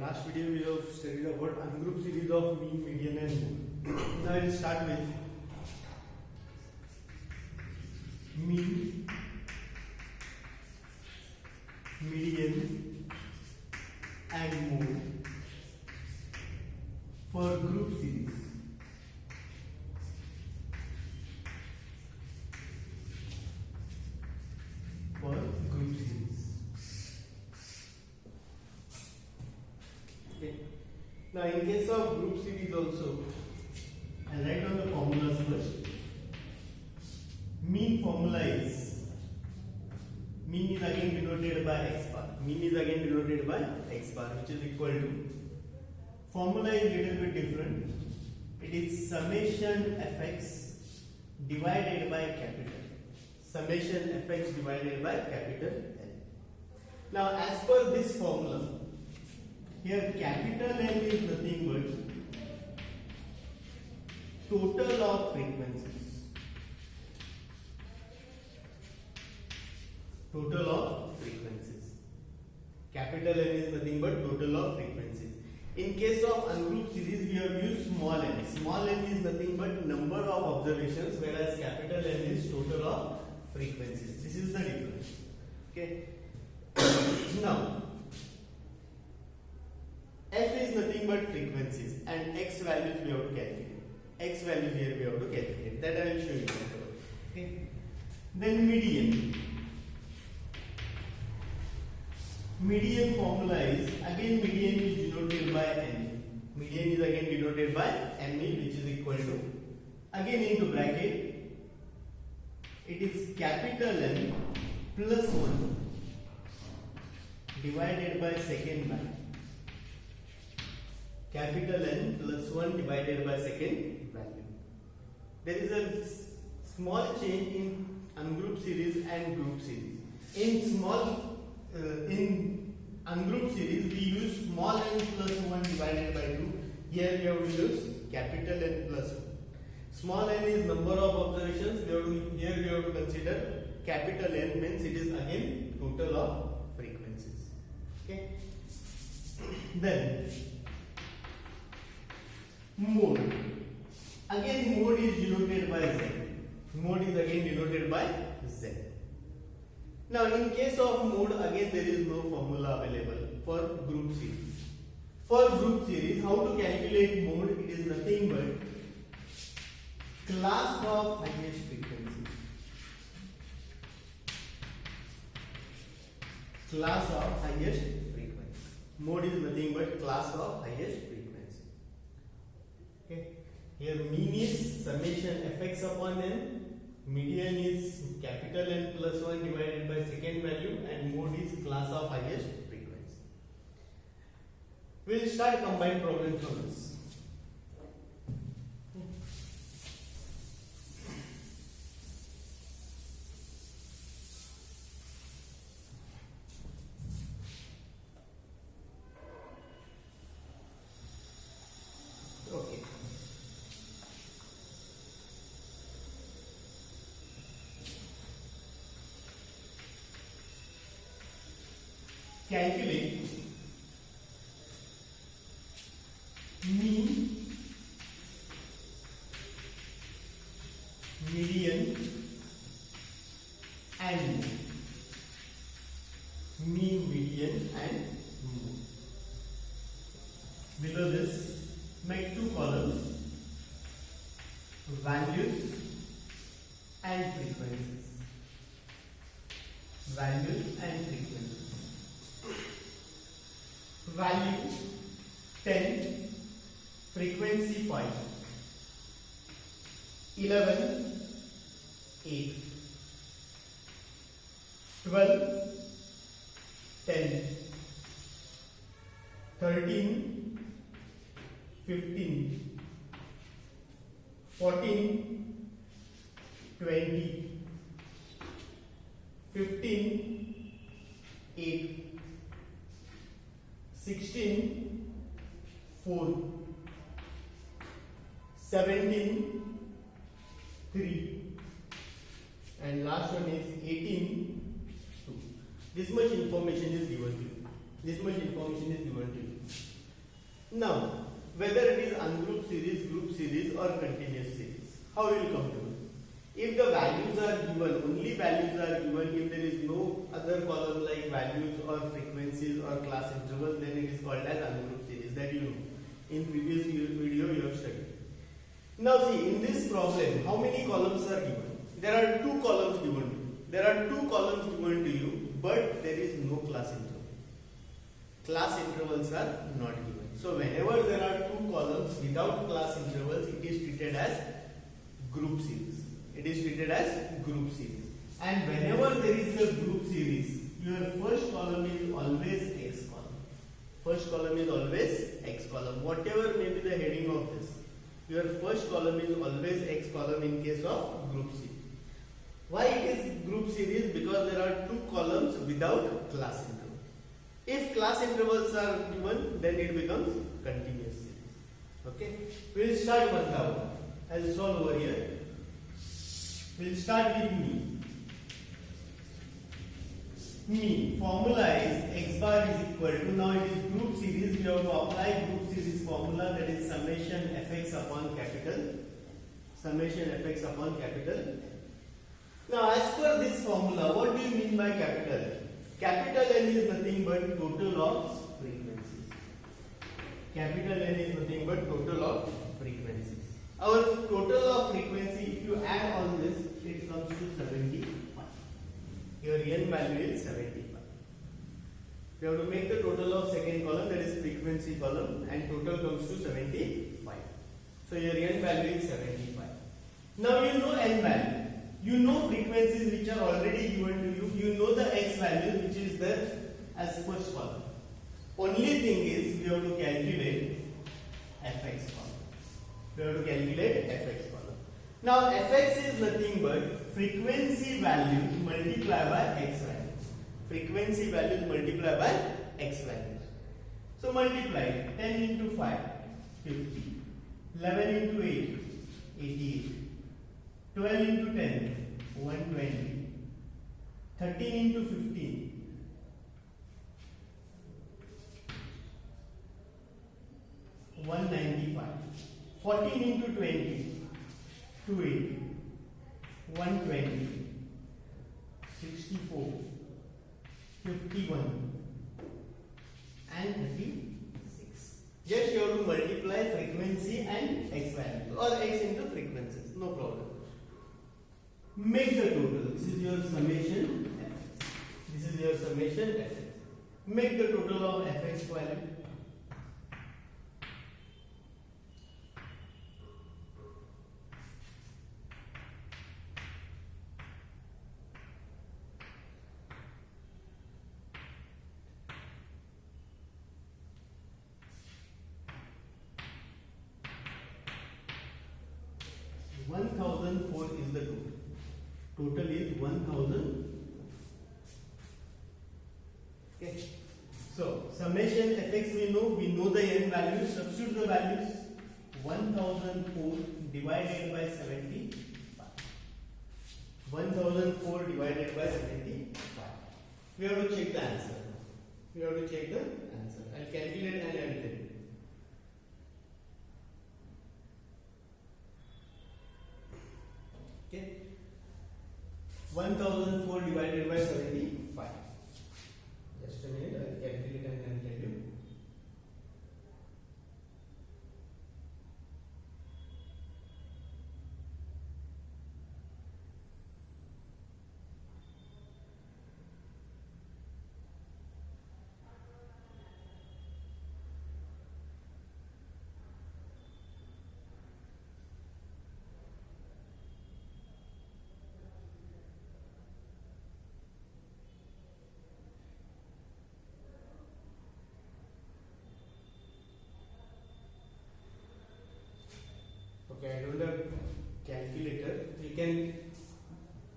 last video we have studied about ungroup series of mean, median and mode. Now I will start with mean, median and mode for group series. For group series. Okay. Now in case of group series also, I'll write down the formulas first. Mean formula is, mean is again denoted by x bar. Mean is again denoted by x bar, which is equal to, formula is little bit different. It is summation fx divided by capital. Summation fx divided by capital N. Now as per this formula, here capital N is nothing but total of frequencies. Total of frequencies. Capital N is nothing but total of frequencies. In case of ungroup series, we have used small n. Small n is nothing but number of observations, whereas capital N is total of frequencies. This is the difference. Okay. Now, f is nothing but frequencies and x values we have to calculate. X values here we have to calculate. That I will show you later. Okay. Then median. Median formula is, again median is denoted by n. Median is again denoted by n, which is equal to, again into bracket, it is capital N plus 1 divided by second value. Capital N plus 1 divided by second value. There is a small change in ungroup series and group series. In ungroup series, we use small n plus 1 divided by 2. Here we have to use capital N plus 1. Small n is number of observations. Here we have to consider capital N, means it is again total of frequencies. Okay. Then mode. Again mode is denoted by z. Mode is again denoted by z. Now in case of mode, again there is no formula available for group series. For group series, how to calculate mode? It is nothing but class of highest frequency. Class of highest frequency. Mode is nothing but class of highest frequency. Okay. Here mean is summation fx upon n. Median is capital N plus 1 divided by second value, and mode is class of highest frequency. We will start combined problems from this. Okay. Calculate mean, median and mode. Mean, median and mode. Below this, make two columns: values and frequencies. Values and frequencies. Value 10, frequency 5, 11, 8, 12, 10, 13, 15, 14, 20, 15, 8, 16, 4, 17, 3, and last one is 18, 2. This much information is given to you. This much information is given to you. Now, whether it is ungrouped series, group series or continuous series, how will you come to it? If the values are given, only values are given, if there is no other column like values or frequencies or class interval, then it is called as ungrouped series. That you know. In previous video you have studied. Now see, in this problem, how many columns are given? There are 2 columns given to you. There are 2 columns given to you, but there is no class interval. Class intervals are not given. So whenever there are 2 columns without class intervals, it is treated as group series. It is treated as group series. And whenever there is a group series, your first column is always X column. First column is always X column. Whatever may be the heading of this, your first column is always X column in case of group series. Why it is group series? Because there are 2 columns without class interval. If class intervals are given, then it becomes continuous series. Okay? We will start one by one. I will solve over here. We will start with mean. Mean formula is x bar is equal to, now it is group series, we have to apply group series formula, that is summation fx upon capital. Summation fx upon capital. Now as per this formula, what do you mean by capital? Capital N is nothing but total of frequencies. Capital N is nothing but total of frequencies. Our total of frequency, if you add all this, it comes to 75. Your N value is 75. We have to make the total of second column, that is frequency column, and total comes to 75. So your N value is 75. Now you know N value. You know frequencies which are already given to you. You know the X value which is there as first column. Only thing is we have to calculate Fx column. We have to calculate Fx column. Now Fx is nothing but frequency values multiplied by X values. Frequency values multiplied by X values. So multiply 10 into 5, 50. 11 into 8, 88. 12 into 10, 120. 13 into 15, 195. 14 into 20, 280. 120. 64. 51. And 36. Just you have to multiply frequency and X values or X into frequencies, no problem. Make the total. This is your summation fx. This is your summation fx. Make the total of fx value. $1,004 is the total. Total is 1,000. Okay. So summation fx we know the n values. Substitute the values. 1,004 divided by 75. 1,004 divided by 75. We have to check the answer. We have to check the answer. I'll calculate and I will tell you. Okay. 1,004 divided by 75. Just a minute, I will calculate and then tell you. Okay, I don't have calculator. You can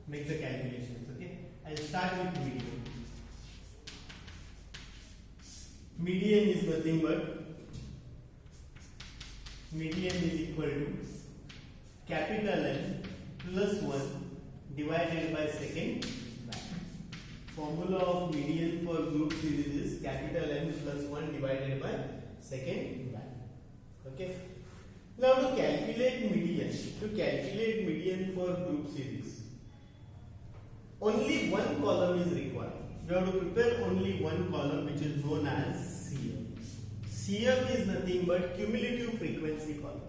make the calculations. Okay, I'll start with median. Median is nothing but median is equal to capital N plus 1 divided by second value. Formula of median for group series is capital M plus 1 divided by second value. Okay. Now to calculate median for group series, only one column is required. We have to prepare only one column, which is known as CF. CF is nothing but cumulative frequency column.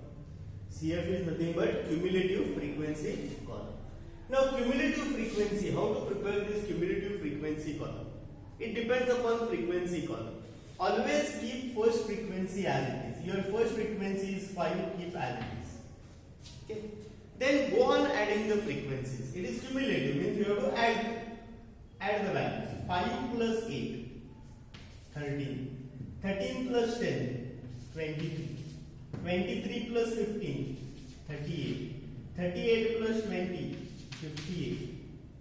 CF is nothing but cumulative frequency column. Now cumulative frequency, how to prepare this cumulative frequency column? It depends upon frequency column. Always keep first frequency as it is. Your first frequency is 5, keep as it is. Okay. Then go on adding the frequencies. It is cumulative, means you have to add the values. 5 plus 8, 13. 13 plus 10, 23. 23 plus 15, 38. 38 plus 20, 58.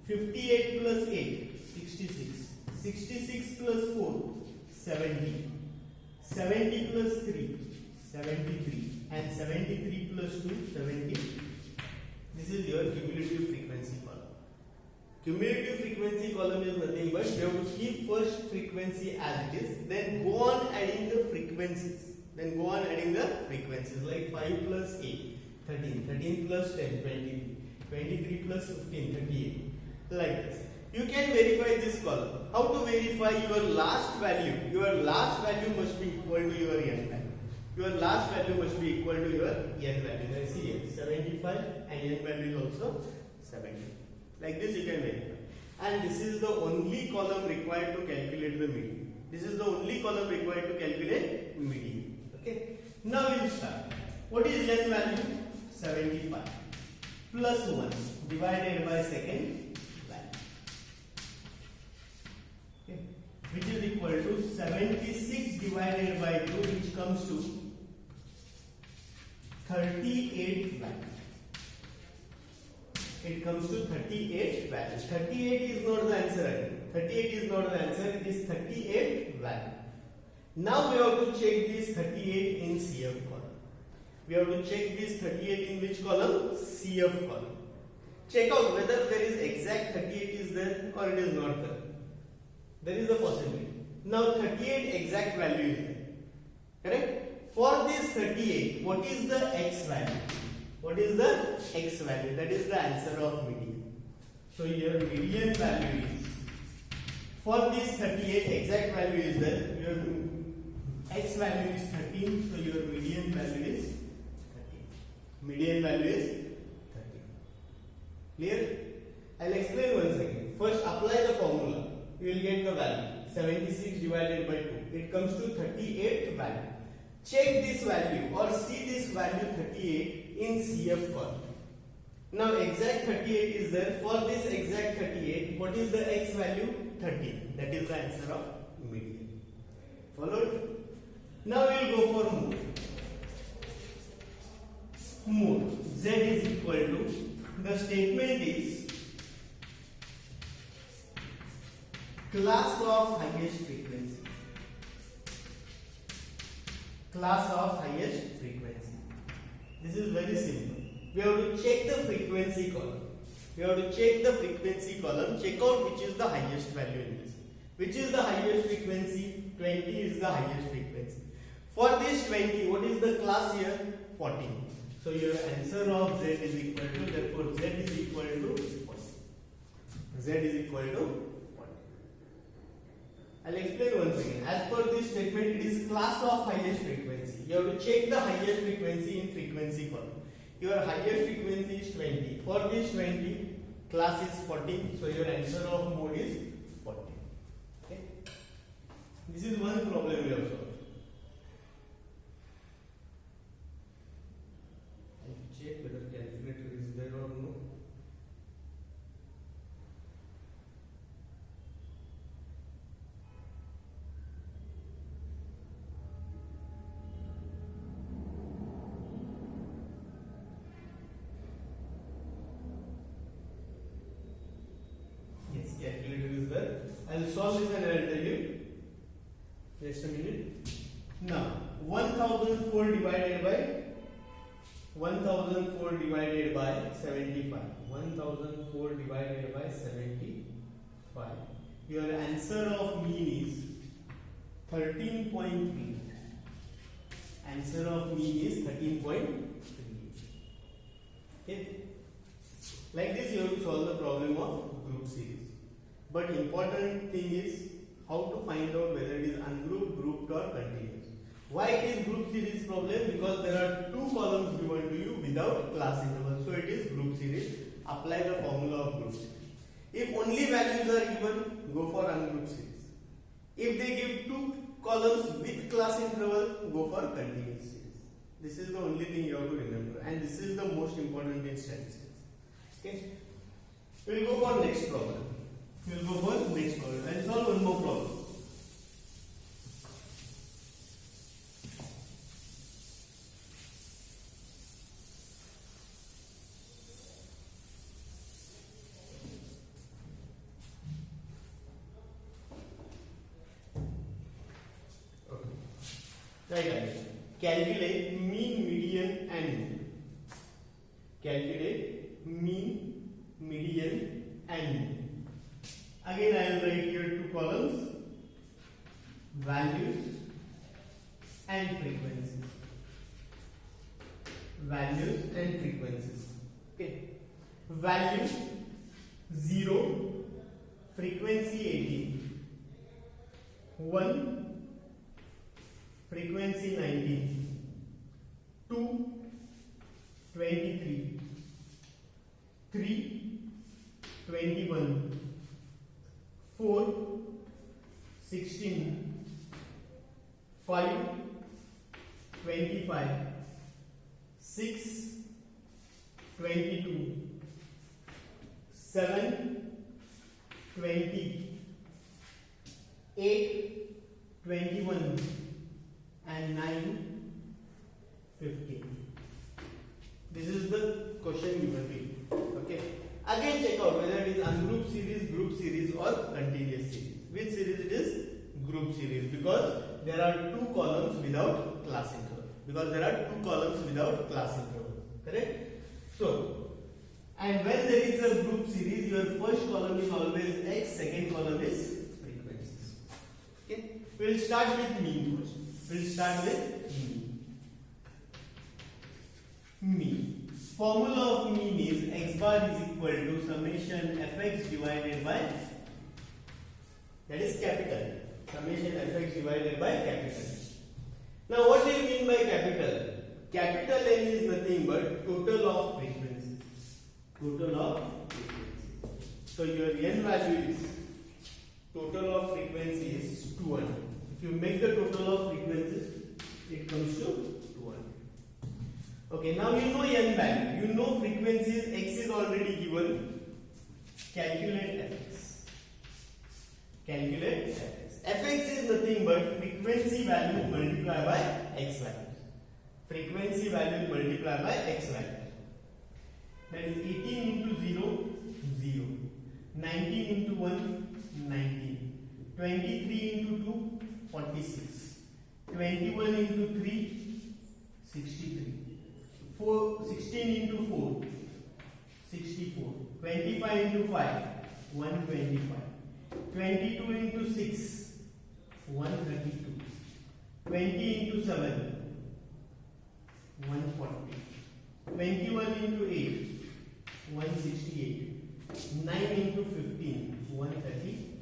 58 plus 8, 66. 66 plus 4, 70. 70 plus 3, 73. And 73 plus 2, 70. This is your cumulative frequency column. Cumulative frequency column is nothing but you have to keep first frequency as it is, then go on adding the frequencies. Like 5 plus 8, 13. 13 plus 10, 23. 23 plus 15, 38. Like this. You can verify this column. How to verify your last value? Your last value must be equal to your n value. Your last value must be equal to your n value. Let's see here, 75 and n value is also 70. Like this you can verify. And this is the only column required to calculate the median. Okay. Now we will start. What is n value? 75 plus 1 divided by second value. Okay. Which is equal to 76 divided by 2, which comes to 38 value. It comes to 38 values. 38 is not the answer. 38 is not the answer. It is 38 value. Now we have to check this 38 in CF column. We have to check this 38 in which column? CF column. Check out whether there is exact 38 is there or it is not there. There is a possibility. Now 38 exact value is there. Correct? For this 38, what is the x value? What is the x value? That is the answer of median. So your median value is, for this 38 exact value is there, your x value is 13, so your median value is 13. Median value is 13. Clear? I'll explain once again. First apply the formula. You will get the value. 76 divided by 2. It comes to 38 value. Check this value or see this value 38 in CF column. Now exact 38 is there. For this exact 38, what is the x value? 13. That is the answer of median. Followed? Now we will go for mode. Mode. Z is equal to, the statement is class of highest frequency. Class of highest frequency. This is very simple. We have to check the frequency column. Check out which is the highest value in this. Which is the highest frequency? 20 is the highest frequency. For this 20, what is the class here? 14. So your answer of Z is equal to, therefore Z is equal to 40. Z is equal to 40. I'll explain once again. As per this statement, it is class of highest frequency. You have to check the highest frequency in frequency column. Your highest frequency is 20. For this 20, class is 14. So your answer of mode is 40. Okay. This is one problem we have solved. Check whether calculator is there or no. Yes, calculator is there. I'll solve this and I'll tell you. Just a minute. Now 1004 divided by 1004 divided by 75. 1004 divided by 75 your answer of mean is 13.3. Answer of mean is 13.3. Okay. Like this you have to solve the problem of group series. But important thing is how to find out whether it is ungrouped, grouped or continuous. Why it is group series problem? Because there are two columns given to you without class interval. So it is group series. Apply the formula of group series. If only values are given, go for ungrouped series. If they give two columns with class interval, go for continuous series. This is the only thing you have to remember, and this is the most important in statistics. Okay, we will go for next problem. We will go for next problem and solve one more problem. Right, calculate mean, median and mean. Calculate mean, median and mean. Again I will write here two columns, values and frequencies. Values and frequencies. Okay. Value 0, frequency 18, 1, frequency 19, 2, 23, 3, 21, 4, 16, 5, 25, 6, 22, 7, 20, 8, 21 and 9, 15. This is the question given to you. Okay. Again check out whether it is ungrouped series, group series or continuous series. Which series it is? Group series, because there are two columns without class interval. Correct? So, and when there is a group series, your first column is always x, second column is frequencies. Okay. We will start with mean first. Mean. Formula of mean is x bar is equal to summation fx divided by, that is capital. Summation fx divided by capital. Now what do you mean by capital? Capital N is nothing but total of frequencies. So your N value is, total of frequency is 200. If you make the total of frequencies, it comes to 200. Okay, now you know N value, you know frequencies, X is already given. Calculate Fx. Fx is nothing but frequency value multiplied by X value. That is 18 into 0, 0. 19 into 1, 19. 23 into 2, 46. 21 into 3, 63. 16 into 4, 64. 25 into 5, 125. 22 into 6, 132. 20 into 7, 140. 21 into 8, 168. 9 into 15, 130.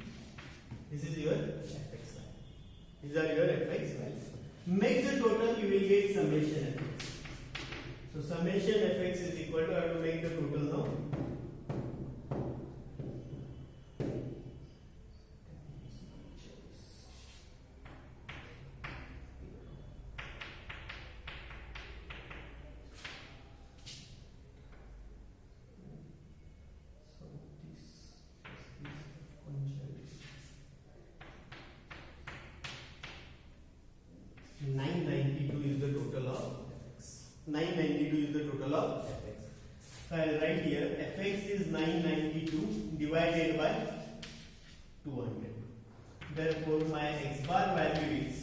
This is your fx value. These are your fx values. Make the total, you will get summation fx. So summation fx is equal to, I have to make the total now. So I will write here fx is 992 divided by 200. Therefore my x bar value is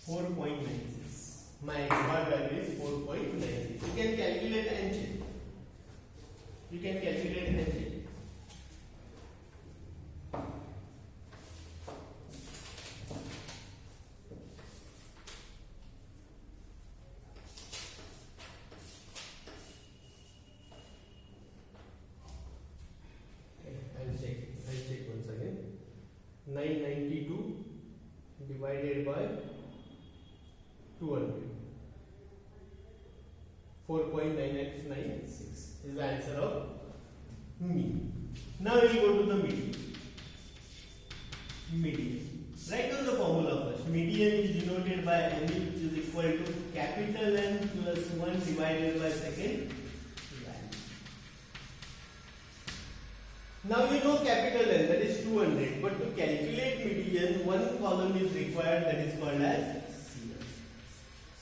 4.96. My x bar value is 4.96. calculate and check. You can calculate and check. I'll check once again. 992 divided by 200. 4.996 is the answer of mean. Now we will go to the median. Median. Write down the formula first. Median is denoted by M, which is equal to capital N plus 1 divided by second value. Now you know capital N, that is 200, but to calculate median, one column is required, that is called as CF.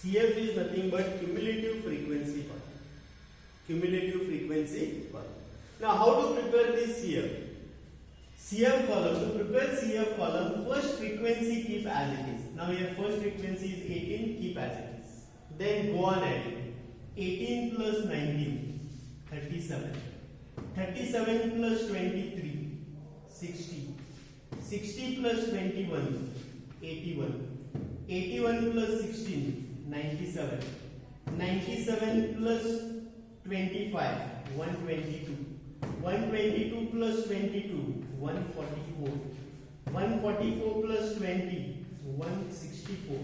CF is nothing but cumulative frequency part. Cumulative frequency part. Now how to prepare this CF? CF column, to prepare CF column, first frequency keep as it is. Now here first frequency is 18, keep as it is. Then go on adding. 18 plus 19, 37. 37 plus 23, 60. 60 plus 21, 81. 81 plus 16, 97. 97 plus 25, 122. 122 plus 22, 144. 144 plus 20, 164.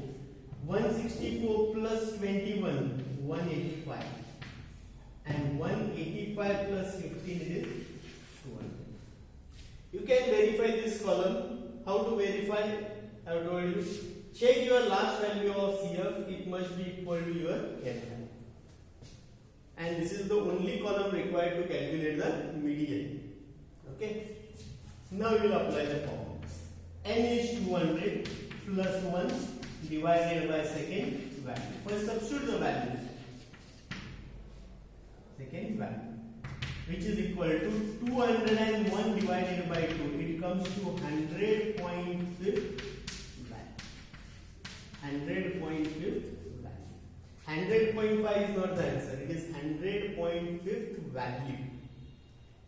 164 plus 21, 185. And 185 plus 15 is 200. You can verify this column. How to verify? I have told you. Check your last value of CF. It must be equal to your N. And this is the only column required to calculate the median. Okay. Now we will apply the formula. N is 200 plus 1 divided by second value. First substitute the values. Second value, which is equal to 201 divided by 2. It comes to 100.5 value. 100.5 value. 100.5 is not the answer. It is 100.5 value.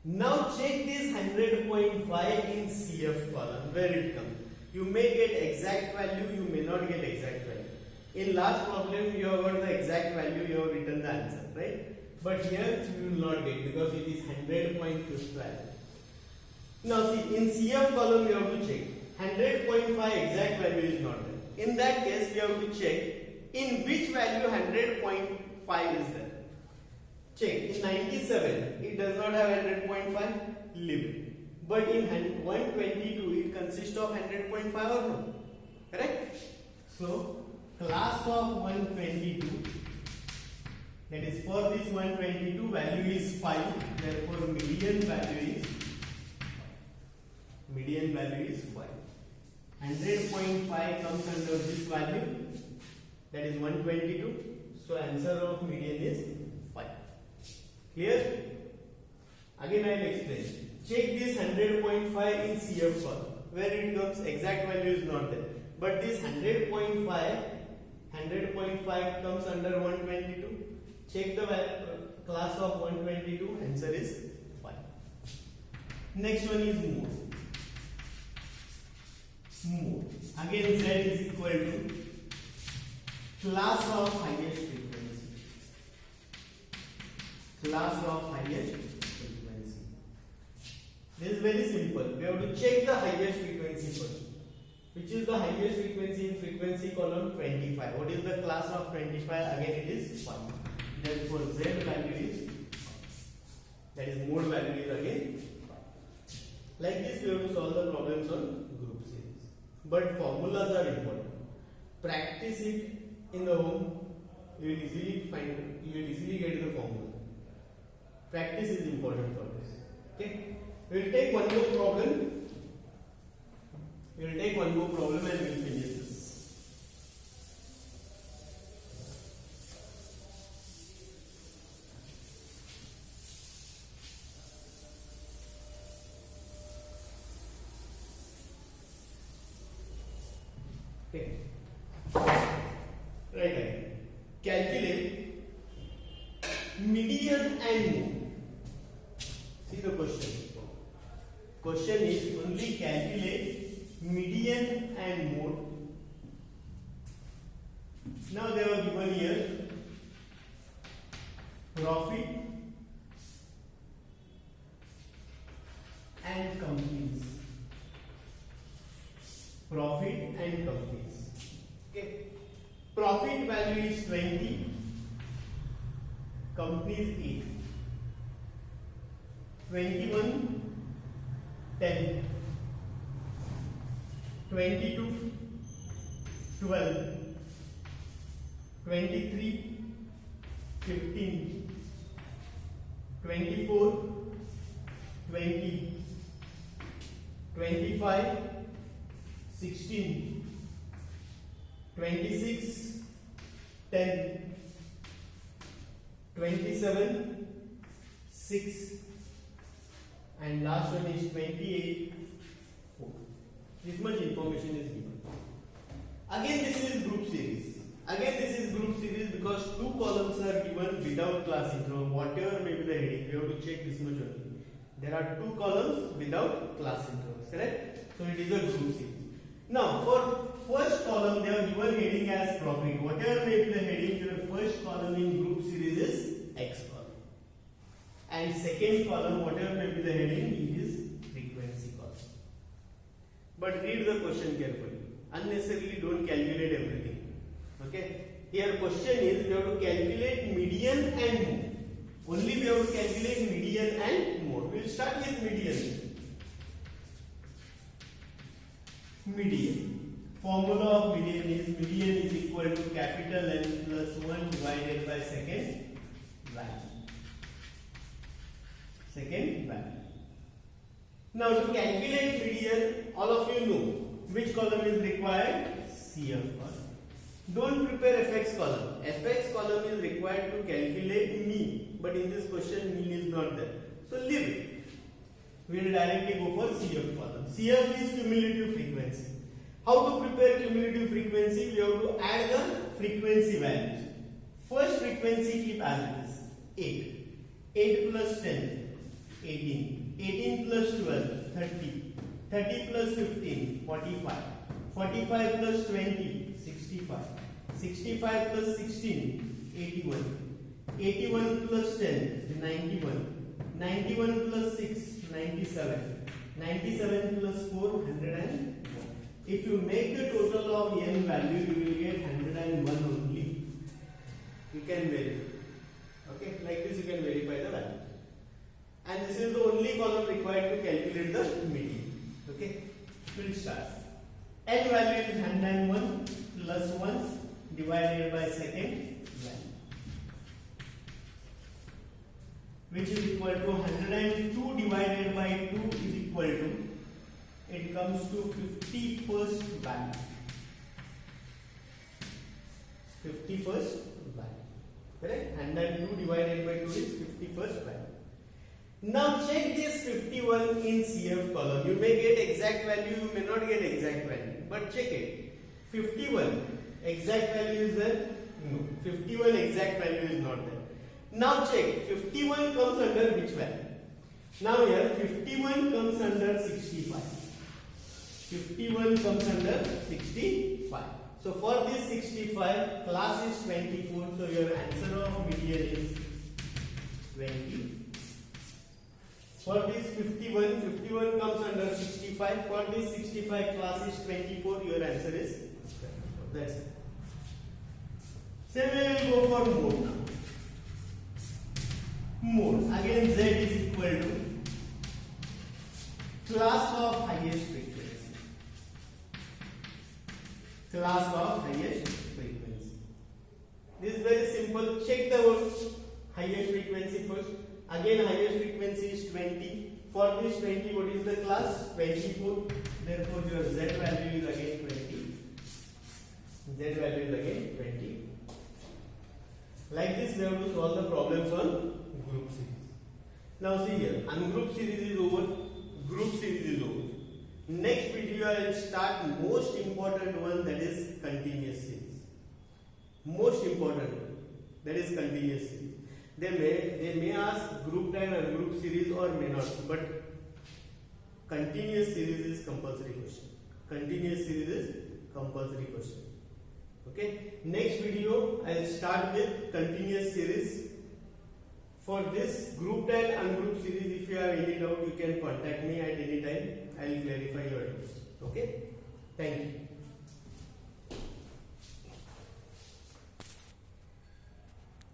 Now check this 100.5 in CF column. Where it comes? You may get exact value. You may not get exact value. In last problem, you have got the exact value. You have written the answer, right? But here you will not get because it is 100.5 value. Now see, in CF column you have to check 100.5 exact value is not there. In that case you have to check in which value 100.5 is there. Check in 97 it does not have 100.5, leave it. But in 122 it consists of 100.5 or no? Correct? So class of 122. That is for this 122 value is 5, therefore median value is 5. 100.5 comes under this value, that is 122. So answer of median is 5. Clear? Again I will explain. Check this 100.5 in CF column. Where it comes, exact value is not there. But this 100.5 comes under 122. Check the class of 122, answer is 5. Next one is mode. Mode. Again Z is equal to class of highest frequency. Class of highest frequency. This is very simple. We have to check the highest frequency first. Which is the highest frequency in frequency column? 25. What is the class of 25? Again it is 1. Therefore Z value is, that is mode value is again 5. Like this we have to solve the problems on group series. But formulas are important. Practice it in the home. You will easily get the formula. Practice is important for this. Okay. We will take one more problem. We will take one more problem and we will finish this. Okay. Right. Calculate median and mode. See the question. Question is only calculate median and mode. Now they were given here profit and companies. Profit and companies. Okay. Profit value is 20. Companies 8. 21, 10. 22, 12. 23, 15. 24, 20. 25, 16. 26, 10. 27, 6. And last one is 28, 4. This much information is given. Again this is group series. Again this is group series because two columns are given without class intro. Whatever may be the heading, we have to check this much only. There are two columns without class intros, correct? So it is a group series. Now for first column they have given heading as profit. Whatever may be the heading, your first column in group series is X column. And second column, whatever may be the heading, it is frequency column. But read the question carefully. Unnecessarily don't calculate everything. Okay? Here question is we have to calculate median and mode. Only we have to calculate median and mode. We will start with median. Median. Formula of median is equal to capital N plus 1 divided by second value. Second value. Now to calculate median, all of you know which column is required? CF column. Don't prepare fx column. Fx column is required to calculate mean, but in this question mean is not there. So leave it. We will directly go for CF column. CF is cumulative frequency. How to prepare cumulative frequency? We have to add the frequency values. First frequency keep as it is 8. 8 plus 10, 18. 18 plus 12, 30. 30 plus 15, 45. 45 plus 20, 65. 65 plus 16, 81. 81 plus 10, 91. 91 plus 6, 97. 97 plus 4, 101. If you make the total of n value, you will get 101 only. You can verify. Okay, like this you can verify the value. And this is the only column required to calculate the median. Okay, we'll start. N value is 101 plus 1 divided by second value, which is equal to 102 divided by 2 is equal to, it comes to 51st value. 51st value. Correct? 102 divided by 2 is 51st value. Now check this 51 in CF column. You may get exact value, you may not get exact value. But check it. 51 exact value is there? No. 51 exact value is not there. Now check. 51 comes under which value? Now here 51 comes under 65. 51 comes under 65. So for this 65, class is 24. So your answer of median is 20. For this 51, 51 comes under 65. For this 65, class is 24. Your answer is 24. That's it. Same way we will go for mode now. Mode. Again, Z is equal to class of highest frequency. Class of highest frequency. This is very simple. Check the highest frequency first. Again, highest frequency is 20. For this 20, what is the class? 24. Therefore, your Z value is again 20. Z value is again 20. Like this, we have to solve the problems on group series. Now, see here, ungroup series is over. Group series is over. Next video, I will start most important one, that is continuous series. Most important one, that is continuous series. They may ask group and ungroup series or may not, but continuous series is compulsory question. Continuous series is compulsory question. Okay. Next video I will start with continuous series. For this grouped and ungrouped series, if you have any doubt, you can contact me at any time. I will clarify your doubts. Okay. Thank you.